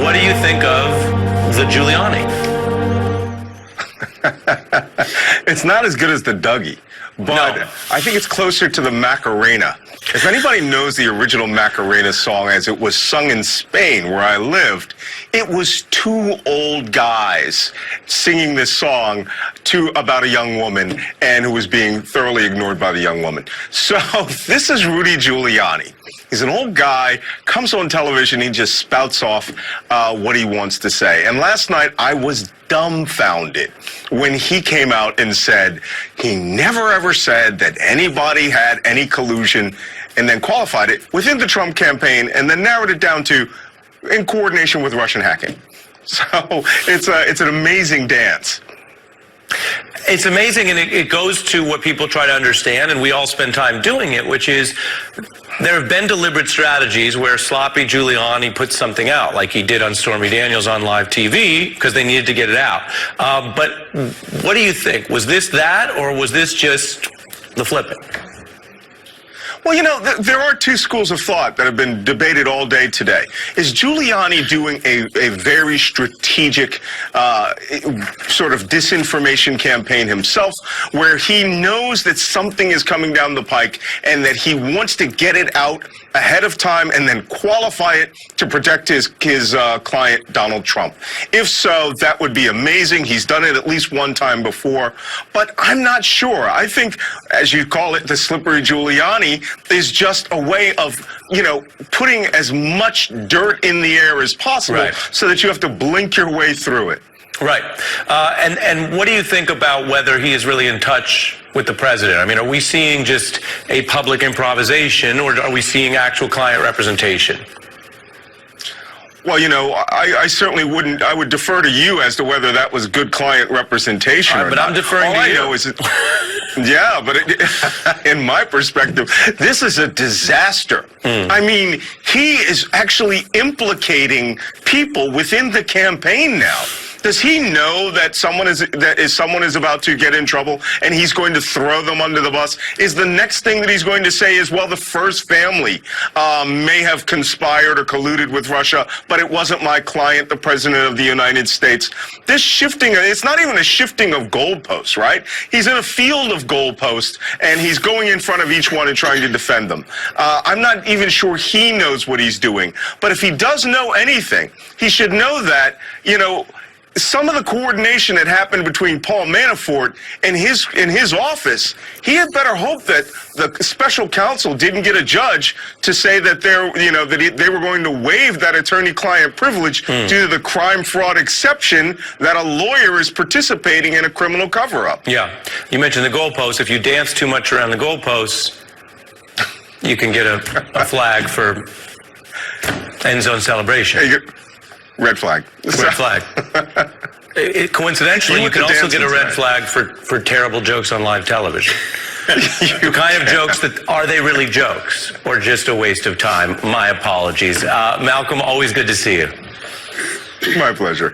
What do you think of the Giuliani? It's not as good as the Dougie, but No. I think it's closer to the Macarena. If anybody knows the original Macarena song as it was sung in Spain, where I lived, it was two old guys singing this song about a young woman and who was being thoroughly ignored by the young woman. So this is Rudy Giuliani. He's an old guy, comes on television, he just spouts off what he wants to say. And last night I was dumbfounded when he came out and said he never ever said that anybody had any collusion, and then qualified it within the Trump campaign and then narrowed it down to in coordination with Russian hacking. So it's an amazing dance. It's amazing, and it goes to what people try to understand, and we all spend time doing it, which is there have been deliberate strategies where sloppy Giuliani puts something out, like he did on Stormy Daniels on live TV, because they needed to get it out. But what do you think? Was this that, or was this just the flipping? Well, you know, there are two schools of thought that have been debated all day today. Is Giuliani doing a very strategic sort of disinformation campaign himself, where he knows that something is coming down the pike and that he wants to get it out ahead of time and then qualify it to protect his client, Donald Trump? If so, that would be amazing. He's done it at least one time before, but I'm not sure. I think, as you call it, the slippery Giuliani is just a way of, you know, putting as much dirt in the air as possible, right, so that you have to blink your way through it. Right. And what do you think about whether he is really in touch with the president? I mean, are we seeing just a public improvisation, or are we seeing actual client representation? Well, you know, I certainly wouldn't. I would defer to you as to whether that was good client representation or but not. I'm deferring to you. All I know is yeah, but in my perspective, this is a disaster. I mean, he is actually implicating people within the campaign now. Does he know that someone is about to get in trouble and he's going to throw them under the bus? Is the next thing that he's going to say is, well, the first family may have conspired or colluded with Russia, but it wasn't my client, the president of the United States? This shifting, it's not even a shifting of goalposts, right? He's in a field of goalposts and he's going in front of each one and trying to defend them. I'm not even sure he knows what he's doing. But if he does know anything, he should know that, you know, some of the coordination that happened between Paul Manafort and his office, he had better hope that the special counsel didn't get a judge to say that they were going to waive that attorney-client privilege due to the crime fraud exception that a lawyer is participating in a criminal cover-up. Yeah, you mentioned the goalposts. If you dance too much around the goalposts, you can get a flag for end zone celebration. Red flag. Red flag. Coincidentally, you can also get a red flag for terrible jokes on live television. The kind of jokes that, are they really jokes or just a waste of time? My apologies. Malcolm, always good to see you. My pleasure.